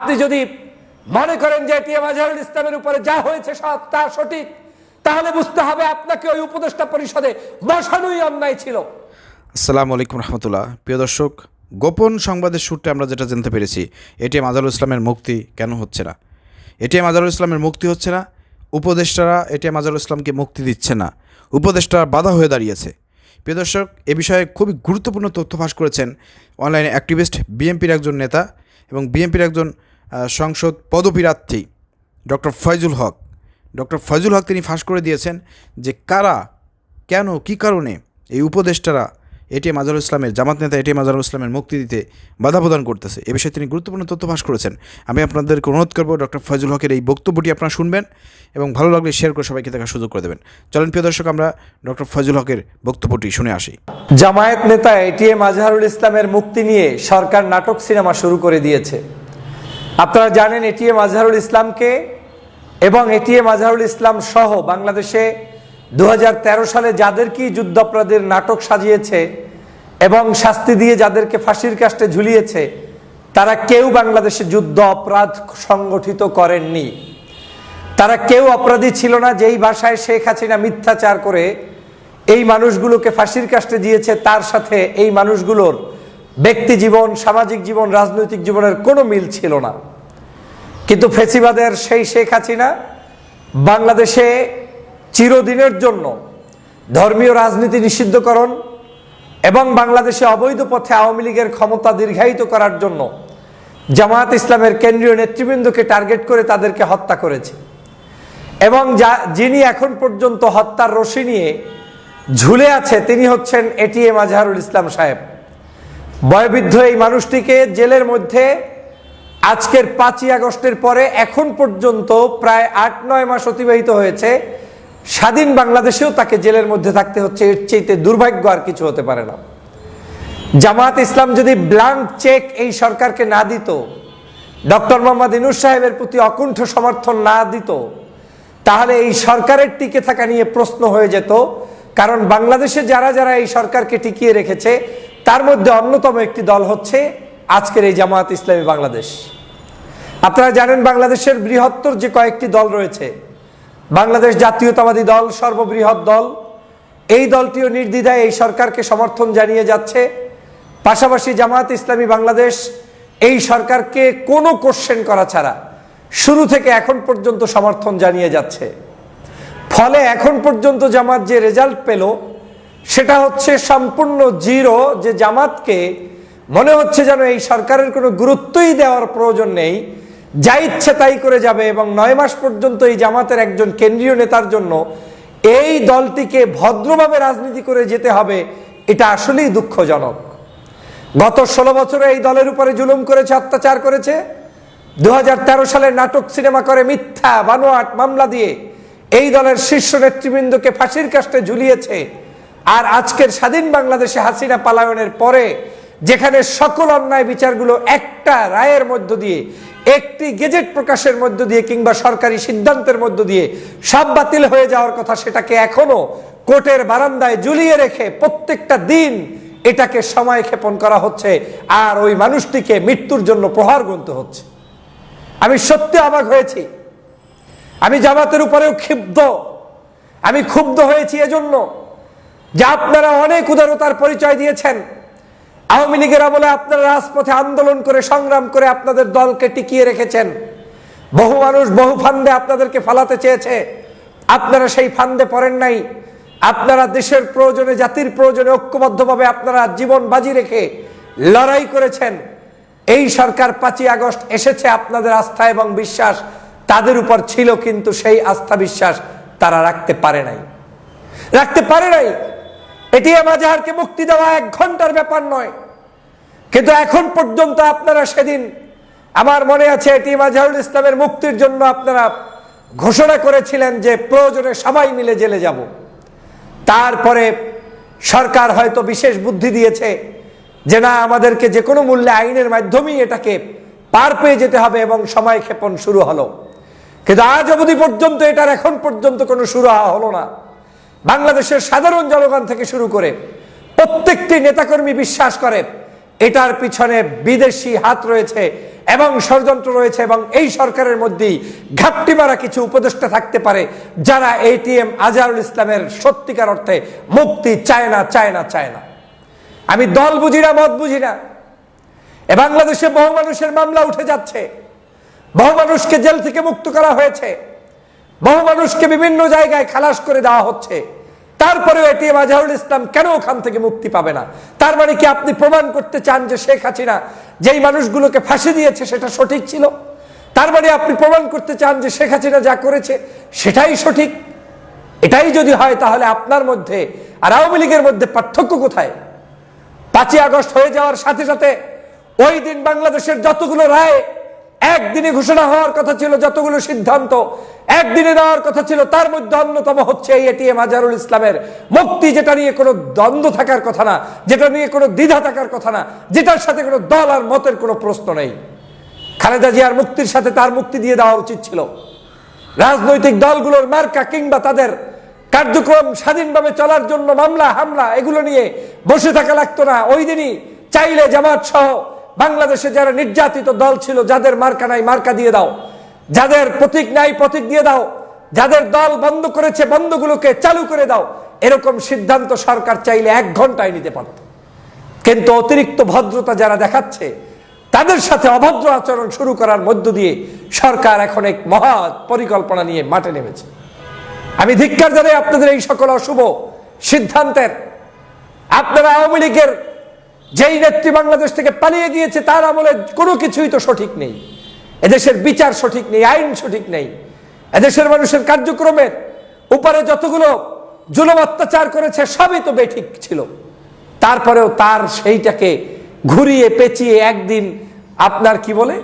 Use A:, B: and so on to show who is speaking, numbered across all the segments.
A: আপনি যদি মনে করেন যে এটিএম আজহারুল ইসলামের উপরে যা হয়েছে তা সঠিক, তাহলে বুঝতে হবে আপনাকে ওই উপদেষ্টা পরিষদে বসানোই অন্যায় ছিল।
B: আসসালামু আলাইকুম রহমতুল্লাহ। প্রিয় দর্শক, গোপন সংবাদের সূত্রে আমরা যেটা জানতে পেরেছি, এটিএম আজহারুল ইসলামের মুক্তি কেন হচ্ছে না? এটিএম আজহারুল ইসলামের মুক্তি হচ্ছে না, উপদেষ্টারা এটিএম আজহারুল ইসলামকে মুক্তি দিচ্ছে না, উপদেষ্টারা বাধা হয়ে দাঁড়িয়েছে। প্রিয় দর্শক, এ বিষয়ে খুবই গুরুত্বপূর্ণ তথ্য ফাঁস করেছেন অনলাইনে অ্যাক্টিভিস্ট, বিএনপির একজন নেতা এবং বিএনপির একজন সংসদ পদপ্রার্থী ডক্টর ফয়জুল হক। ডক্টর ফয়জুল হক তিনি ফাঁস করে দিয়েছেন যে কারা, কেন, কী কারণে এই উপদেষ্টারা এটিএম আজহারুল ইসলামের, জামাত নেতা এটিএম আজহারুল ইসলামের মুক্তি দিতে বাধা প্রদান করতেছে। এ বিষয়ে তিনি গুরুত্বপূর্ণ তথ্য ফাঁস করেছেন। আমি আপনাদেরকে অনুরোধ করব ডক্টর ফয়জুল হকের এই বক্তব্যটি আপনারা শুনবেন এবং ভালো লাগলে শেয়ার করে সবাইকে দেখার সুযোগ করে দেবেন। চলেন প্রিয় দর্শক, আমরা ডক্টর ফয়জুল হকের বক্তব্যটি শুনে আসি।
A: জামায়াত নেতা এটিএম আজহারুল ইসলামের মুক্তি নিয়ে সরকার নাটক সিনেমা শুরু করে দিয়েছে। আপনারা জানেন এটিএম আজহারুল ইসলামকে এবং এটিএম আজহারুল ইসলাম সহ বাংলাদেশে 2013 সালে যাদেরকে যুদ্ধাপরাধের নাটক সাজিয়েছে এবং শাস্তি দিয়ে যাদেরকে ফাঁসির কাস্টে ঝুলিয়েছে, তারা কেউ বাংলাদেশে যুদ্ধ অপরাধ সংগঠিত করেননি। তারা কেউ অপরাধী ছিল না। যেই ভাষায় শেখ হাসিনা মিথ্যাচার করে এই মানুষগুলোকে ফাঁসির কাস্টে দিয়েছে, তার সাথে এই মানুষগুলোর ব্যক্তি জীবন, সামাজিক জীবন, রাজনৈতিক জীবনের কোনো মিল ছিল না। কিন্তু ফেসিবাদের সেই শেখ হাসিনা বাংলাদেশে চিরদিনের জন্য ধর্মীয় রাজনীতি নিষিদ্ধকরণ এবং বাংলাদেশে অবৈধ পথে আওয়ামী লীগের ক্ষমতা দীর্ঘায়িত করার জন্য জামায়াত ইসলামের কেন্দ্রীয় নেতৃবৃন্দকে টার্গেট করে তাদেরকে হত্যা করেছে। এবং যিনি এখন পর্যন্ত হত্যার রশি নিয়ে ঝুলে আছে, তিনি হচ্ছেন এটিএম আজহারুল ইসলাম সাহেব। বয়োবৃদ্ধ এই মানুষটিকে জেলের মধ্যে আজকের 5ই আগস্টের পরে এখন পর্যন্ত প্রায় 8-9 মাস অতিবাহিত হয়েছে। স্বাধীন বাংলাদেশেও তাকে জেলের মধ্যে থাকতে হচ্ছে। এর চাইতে দুর্ভাগ্য আর কিছু হতে পারে না। জামাত ইসলাম যদি ব্ল্যাঙ্ক চেক এই সরকারকে না দিত, ডক্টর মোহাম্মদ ইউনূস সাহেবের প্রতি অকুণ্ঠ সমর্থন না দিত, তাহলে এই সরকারের টিকে থাকা নিয়ে প্রশ্ন হয়ে যেত। কারণ বাংলাদেশে যারা যারা এই সরকারকে টিকিয়ে রেখেছে, তার মধ্যে অন্যতম একটি দল হচ্ছে আজকের এই জামায়াত ইসলামী বাংলাদেশ। আপনারা জানেন বাংলাদেশের বৃহত্তর যে কয়েকটি দল রয়েছে, বাংলাদেশ জাতীয়তাবাদী দল সর্ববৃহৎ দল, এই দলটিও নির্দ্বিধায় এই সরকারকে সমর্থন জানিয়ে যাচ্ছে। পাশাপাশি জামায়াত ইসলামী বাংলাদেশ এই সরকারকে কোনো কোশ্চেন করা ছাড়া শুরু থেকে এখন পর্যন্ত সমর্থন জানিয়ে যাচ্ছে। ফলে এখন পর্যন্ত জামাত যে রেজাল্ট পেল, সেটা হচ্ছে সম্পূর্ণ জিরো। যে জামাতকে মনে হচ্ছে যেন এই সরকারের কোনো গুরুত্বই দেওয়ার প্রয়োজন নেই, যা ইচ্ছে তাই করে যাবে। এবং 9 মাস পর্যন্ত এই জামাতের একজন কেন্দ্রীয় নেতার জন্য এই দলটিকে ভদ্রভাবে রাজনীতি করে যেতে হবে, এটা আসলেই দুঃখজনক। গত 16 বছরে এই দলের উপরে জুলুম করেছে, অত্যাচার করেছে। 2013 সালে নাটক সিনেমা করে মিথ্যা বানোয়াট মামলা দিয়ে এই দলের শীর্ষ নেতৃবৃন্দকে ফাঁসির কাস্টে ঝুলিয়েছে। আর আজকের স্বাধীন বাংলাদেশে হাসিনা পালায়নের পরে, যেখানে সকল অন্যায় বিচারগুলো একটা রায়ের মধ্য দিয়ে, একটি গেজেট প্রকাশের মধ্য দিয়ে কিংবা সরকারি সিদ্ধান্তের মধ্য দিয়ে সব বাতিল হয়ে যাওয়ার কথা, সেটাকে এখনো কোর্টের বারান্দায় ঝুলিয়ে রেখে প্রত্যেকটা দিন এটাকে সময় ক্ষেপণ করা হচ্ছে। আর ওই মানুষটিকে মৃত্যুর জন্য প্রহার গুনতে হচ্ছে। আমি সত্যি অবাক হয়েছি। আমি জামাতের উপরেও ক্ষিপ্ত। আমি ক্ষুব্ধ হয়েছি এজন্য যে আপনারা অনেক উদারতার পরিচয় দিয়েছেন। আওয়ামী লীগের আমলে আপনারা রাজপথে আন্দোলন করে সংগ্রাম করে আপনাদের দলকে টিকিয়ে রেখেছেন। বহু মানুষ বহু ফান্দে আপনাদেরকে ফালাতে চেয়েছে, আপনারা সেই ফান্দে পড়েন নাই। আপনারা দেশের প্রয়োজনে, জাতির প্রয়োজনে ঐক্যবদ্ধভাবে আপনারা জীবন বাজি রেখে লড়াই করেছেন। এই সরকার 5ই আগস্ট এসেছে, আপনাদের আস্থা এবং বিশ্বাস তাদের উপর ছিল, কিন্তু সেই আস্থা বিশ্বাস তারা রাখতে পারে নাই। এটিএম আজহারকে মুক্তি দেওয়া 1 ঘন্টার ব্যাপার নয়। কিন্তু এখন পর্যন্ত আপনারা, সেদিন আমার মনে আছে, এটিএম আজহারুল ইসলামের মুক্তির জন্য আপনারা ঘোষণা করেছিলেন যে প্রয়োজনে সবাই মিলে জেলে যাব। তারপরে সরকার হয়তো বিশেষ বুদ্ধি দিয়েছে যে না, আমাদেরকে যে কোনো মূল্যে আইনের মাধ্যমেই এটাকে পার পেয়ে যেতে হবে, এবং সময় ক্ষেপণ শুরু হলো। কিন্তু আজ অবধি পর্যন্ত এটার এখন পর্যন্ত কোনো শুরু হলো না। বাংলাদেশের সাধারণ জনগণ থেকে শুরু করে প্রত্যেকটি নেতাকর্মী বিশ্বাস করে এটার পিছনে বিদেশি হাত রয়েছে, এবং ষড়যন্ত্র রয়েছে, এবং এই সরকারের মধ্যেই ঘাপটি মারা কিছু উপদেষ্টা থাকতে পারে যারা এটিএম আজহারুল ইসলামের সত্যিকার অর্থে মুক্তি চায় না। আমি দল বুঝি না, মত বুঝি না। এ বাংলাদেশে বহু মানুষের মামলা উঠে যাচ্ছে, বহু মানুষকে জেল থেকে মুক্ত করা হয়েছে, বহু মানুষকে বিভিন্ন জায়গায় খালাস করে দেওয়া হচ্ছে, তারপরেও এটিএম আজহারুল ইসলাম কেন ওখান থেকে মুক্তি পাবে না? তার মানে কি আপনি প্রমাণ করতে চান যে শেখ হাসিনা যেই মানুষগুলোকে ফাঁসি দিয়েছে সেটা সঠিক ছিল? তার মানে আপনি প্রমাণ করতে চান যে শেখ হাসিনা যা করেছে সেটাই সঠিক? এটাই যদি হয় তাহলে আপনার মধ্যে আর আওয়ামী লীগের মধ্যে পার্থক্য কোথায়? 5ই আগস্ট হয়ে যাওয়ার সাথে সাথে ওই দিন বাংলাদেশের যতগুলো রায় একদিনে ঘোষণা হওয়ার কথা ছিল, যতগুলো সিদ্ধান্ত একদিনে নেওয়ার কথা ছিল, তার মধ্যে অন্যতম হচ্ছে এই এটিএম আজহারুল ইসলামের মুক্তি, যেটা নিয়ে কোনো দ্বন্দ্ব থাকার কথা না, যেটা নিয়ে কোনো দ্বিধা থাকার কথা না, যেটার সাথে কোনো দল আর মতের কোনো প্রশ্ন নেই। খালেদা জিয়ার মুক্তির সাথে তার মুক্তি দিয়ে দেওয়া উচিত ছিল। রাজনৈতিক দলগুলোর মার্কা কিংবা তাদের কার্যক্রম স্বাধীনভাবে চলার জন্য মামলা হামলা এগুলো নিয়ে বসে থাকা লাগতো না। ওই দিনই চাইলে জামাত সহ বাংলাদেশে যারা নির্যাতিত দল ছিল, যাদের মার্কা নাই মার্কা দিয়ে দাও, যাদের প্রতীক নাই প্রতীক দিয়ে দাও, যাদের দল বন্ধ করেছে বন্ধগুলোকে চালু করে দাও, এরকম সিদ্ধান্ত সরকার চাইলে 1 ঘন্টায় নিতে পারত। কিন্তু অতিরিক্ত ভদ্রতা যারা দেখাচ্ছে, তাদের সাথে অভদ্র আচরণ শুরু করার মধ্য দিয়ে সরকার এখন এক মহা পরিকল্পনা নিয়ে মাঠে নেমেছে। আমি ধিক্কার জানাই আপনাদের এই সকল অশুভ সিদ্ধান্তের। আপনারা আওয়ামী লীগের যেই নেত্রী বাংলাদেশ থেকে পালিয়ে গিয়েছে তার আমলে কোনো কিছুই তো সঠিক নেই, এদেশের বিচার সঠিক নেই, আইন সঠিক নেই, এদেশের মানুষের কার্যক্রমের উপরে যতগুলো জুলুম অত্যাচার করেছে সবই তো বেঠিক ছিল। তারপরেও তার সেইটাকে ঘুরিয়ে পেঁচিয়ে একদিন আপনার কি বলে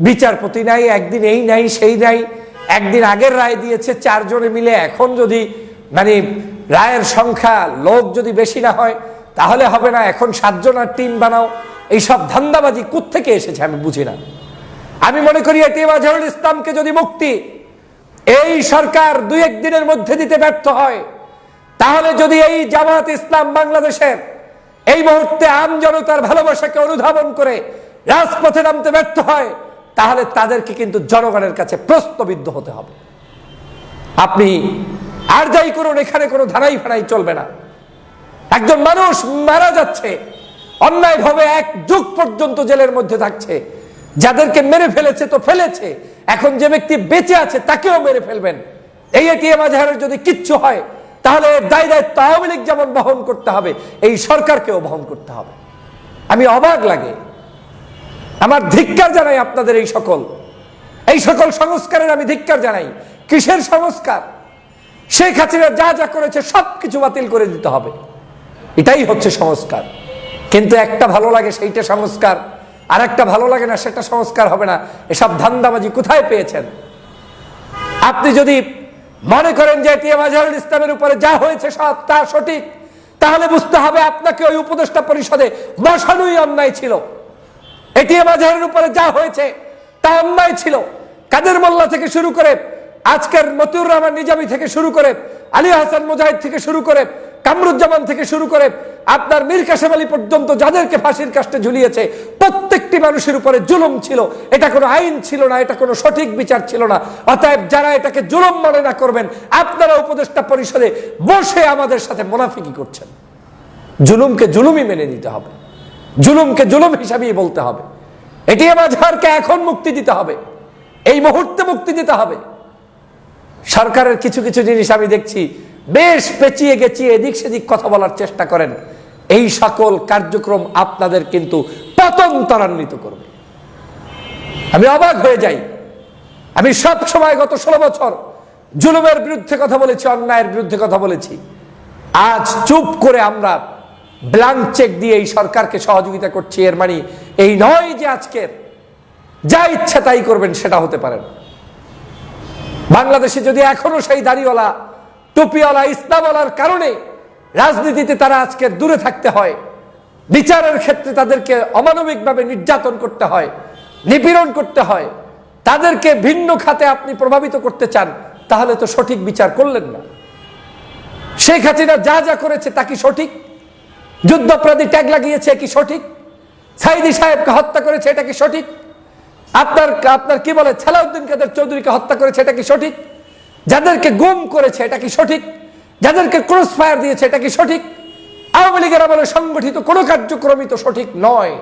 A: বিচারপতি নাই, একদিন এই নাই সেই নাই, একদিন আগের রায় দিয়েছে 4 জনে মিলে, এখন যদি মানে রায়ের সংখ্যা লোক যদি বেশি না হয় তাহলে হবে না, এখন 7 জনের টিম বানাও। এইসব ধান্দাবাজি কোত্থেকে এসেছে আমি বুঝি না। আমি মনে করি এটিএম আজহারুল ইসলামকে যদি মুক্তি এই সরকার 2-1 দিনের মধ্যে দিতে ব্যর্থ হয়, তাহলে যদি এই জামাত ইসলাম বাংলাদেশের এই মুহূর্তে আম জনতার ভালোবাসাকে অনুধাবন করে রাজপথে নামতে ব্যর্থ হয়, তাহলে তাদেরকে কিন্তু জনগণের কাছে প্রশ্নবিদ্ধ হতে হবে। আপনি আর যাই করুন, এখানে কোনো ধানাই ফানাই চলবে না। একজন মানুষ মারা যাচ্ছে অন্যায়ভাবে, 1 যুগ পর্যন্ত জেলের মধ্যে থাকছে, যাদেরকে মেরে ফেলেছে তো ফেলেছে, এখন যে ব্যক্তি বেঁচে আছে তাকেও মেরে ফেলবেন। এই এটিএম আজহারের যদি কিচ্ছু হয় তাহলে দায়িত্ব আওয়ামী লীগ যেমন বহন করতে হবে, এই সরকারকেও বহন করতে হবে। আমি অবাক লাগে, আমার ধিক্কার জানাই আপনাদের এই সকল সংস্কারের আমি ধিক্কার জানাই। কিসের সংস্কার? শেখ হাসিনা যা যা করেছে সবকিছু বাতিল করে দিতে হবে, এটাই হচ্ছে সংস্কার। কিন্তু একটা ভালো লাগে সেইটা সংস্কার, আর একটা ভালো লাগে না সেটা সংস্কার হবে না। এসব ধান্দাবাজি কোথায় পেয়েছেন? আপনি যদি মনে করেন যে এটিএম আজহারুল ইসলামের উপরে যা হয়েছে সব তা সঠিক, তাহলে বুঝতে হবে আপনাকে ওই উপদেষ্টা পরিষদে বসানোই অন্যায় ছিল। এটিএম আজহারের উপরে যা হয়েছে তা অন্যায় ছিল। কাদের মোল্লা থেকে শুরু করে আজকের মতিউর রহমান নিজামী থেকে শুরু করে আলী হাসান মুজাহিদ থেকে শুরু করে কামরুজ্জামান থেকে শুরু করে আপনার মীর কাসেম আলী পর্যন্ত যাদেরকে ফাঁসির কাস্টে ঝুলিয়েছে, প্রত্যেকটি মানুষের উপরে জুলুম ছিল। এটা কোনো আইন ছিল না, এটা কোনো সঠিক বিচার ছিল না। অতএব যারা এটাকে জুলুম মনে না করবেন, আপনারা উপদেষ্টা পরিষদে বসে আমাদের সাথে মুনাফিকি করছেন। জুলুমকে জুলুমই মেনে নিতে হবে, জুলুমকে জুলুম হিসাবেই বলতে হবে। এটিএম আজহারকে এখন মুক্তি দিতে হবে, এই মুহূর্তে মুক্তি দিতে হবে। সরকারের কিছু কিছু জিনিস আমি দেখছি বেশ পেঁচিয়ে গেছিয়ে এদিক সেদিক কথা বলার চেষ্টা করেন, এই সকল কার্যক্রম আপনাদের কিন্তু পতন ত্বরান্বিত করবে। আমি অবাক হয়ে যাই। আমি সব সময় গত 16 বছর জুলুমের বিরুদ্ধে কথা বলেছি, অন্যায়ের বিরুদ্ধে কথা বলেছি। আজ চুপ করে আমরা ব্ল্যাঙ্ক চেক দিয়ে এই সরকারকে সহযোগিতা করছি, এর মানে এই নয় যে আজকের যা ইচ্ছা তাই করবেন, সেটা হতে পারে না। বাংলাদেশে যদি এখনো সেই দাড়িওয়ালা টুপিওয়ালা ইসলামওয়ালার কারণে রাজনীতিতে তারা আজকে দূরে থাকতে হয়, বিচারের ক্ষেত্রে তাদেরকে অমানবিকভাবে নির্যাতন করতে হয়, নিপীড়ন করতে হয়, তাদেরকে ভিন্ন খাতে আপনি প্রভাবিত করতে চান, তাহলে তো সঠিক বিচার করলেন না। শেখ হাসিনা যা যা করেছে তা কি সঠিক? যুদ্ধাপরাধী ট্যাগ লাগিয়েছে কি সঠিক? সাইদি সাহেবকে হত্যা করেছে এটা কি সঠিক? আপনার আপনার কি বলে সালাউদ্দিন কাদের চৌধুরীকে হত্যা করেছে, এটা কি সঠিক? যাদেরকে গুম করেছে এটা কি সঠিক? যাদেরকে ক্রস ফায়ার দিয়েছে এটা কি সঠিক? আওয়ামী লীগের আমলে সংগঠিত কোনো কার্যক্রমই তো সঠিক নয়।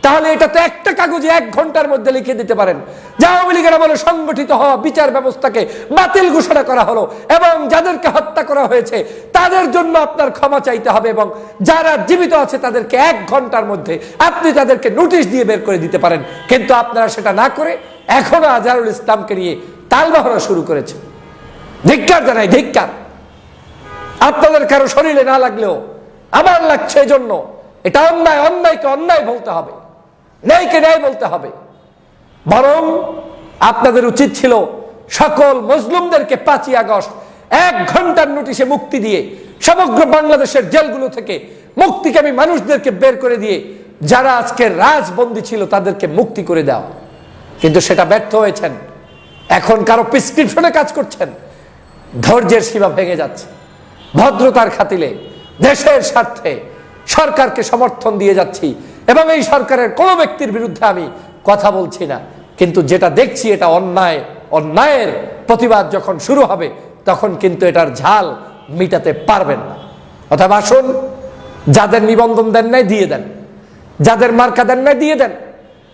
A: তাহলে এটা তো একটা কাগজে 1 ঘন্টার মধ্যে লিখে দিতে পারেন যে আওয়ামী লীগের আমলে সংগঠিত হওয়া বিচার ব্যবস্থাকে বাতিল ঘোষণা করা হলো এবং যাদেরকে হত্যা করা হয়েছে তাদের জন্য আপনার ক্ষমা চাইতে হবে, এবং যারা জীবিত আছে তাদেরকে 1 ঘন্টার মধ্যে আপনি তাদেরকে নোটিশ দিয়ে বের করে দিতে পারেন। কিন্তু আপনারা সেটা না করে এখনো আজহারুল ইসলামকে নিয়ে তালবাহনা শুরু করেছে। ধিক্কার জানাই, ধিক্কার। আপনাদের কারো শরীরে না লাগলেও আমার লাগছে, এজন্য এটা অন্যায়। অন্যায়কে অন্যায় বলতে হবে, ন্যায়কে ন্যায় বলতে হবে। বরং আপনাদের উচিত ছিল সকল মজলুমদেরকে 5ই আগস্ট 1 ঘন্টার নোটিশে মুক্তি দিয়ে সমগ্র বাংলাদেশের জেলগুলো থেকে মুক্তিকামী মানুষদেরকে বের করে দিয়ে যারা আজকে রাজবন্দী ছিল তাদেরকে মুক্তি করে দেওয়া। কিন্তু সেটা ব্যর্থ হয়েছেন। এখন কারো প্রেসক্রিপশনে কাজ করছেন। ধৈর্যের সীমা ভেঙে যাচ্ছে। ভদ্রতার খাতিলে দেশের স্বার্থে সরকারকে সমর্থন দিয়ে যাচ্ছি এবং এই সরকারের কোনো ব্যক্তির বিরুদ্ধে আমি কথা বলছি না, কিন্তু যেটা দেখছি এটা অন্যায়। অন্যায়ের প্রতিবাদ যখন শুরু হবে তখন কিন্তু এটার ঝাল মিটাতে পারবেন না। অথবা আসুন, যাদের নিবন্ধন দেন নাই দিয়ে দেন, যাদের মার্কা দেন নাই দিয়ে দেন,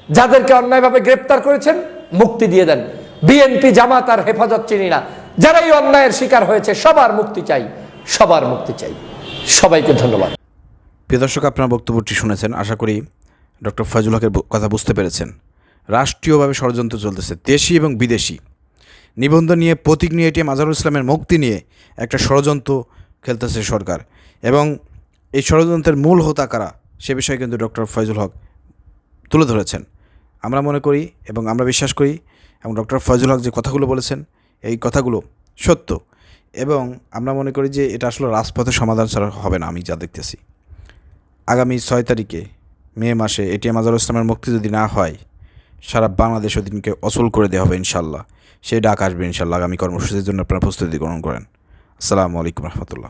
A: যাদেরকে অন্যায়ভাবে গ্রেপ্তার করেছেন মুক্তি দিয়ে দেন। বিএনপি জামাত আর হেফাজত চিনি না, যারা এই অন্যায়ের শিকার হয়েছে সবার মুক্তি চাই, সবার মুক্তি চাই। সবাইকে ধন্যবাদ।
B: প্রিয় দর্শক, আপনার বক্তব্যটি শুনেছেন। আশা করি ডক্টর ফয়জুল হকের কথা বুঝতে পেরেছেন। রাষ্ট্রীয়ভাবে ষড়যন্ত্র চলতেছে, দেশি এবং বিদেশি। নিবন্ধন নিয়ে, প্রতীক নিয়ে, এটিএম আজহারুল ইসলামের মুক্তি নিয়ে একটা ষড়যন্ত্র খেলতেছে সরকার, এবং এই ষড়যন্ত্রের মূল হোতা কারা সে বিষয়ে কিন্তু ডক্টর ফয়জুল হক তুলে ধরেছেন। আমরা মনে করি এবং আমরা বিশ্বাস করি, এবং ডক্টর ফয়জুল হক যে কথাগুলো বলেছেন এই কথাগুলো সত্য, এবং আমরা মনে করি যে এটা আসলে রাজপথের সমাধান ছাড়া হবে না। আমি যা দেখতেছি আগামী 6 তারিখে মে মাসে এটিএম আজহারুল ইসলামের মুক্তি যদি না হয়, সারা বাংলাদেশ ওদিনকে অচল করে দেওয়া হবে ইনশাল্লাহ। সেই ডাক আসবে ইনশাল্লাহ। আগামী কর্মসূচির জন্য আপনারা প্রস্তুতি গ্রহণ করেন। আসসালামু আলাইকুম রহমতুল্লাহ।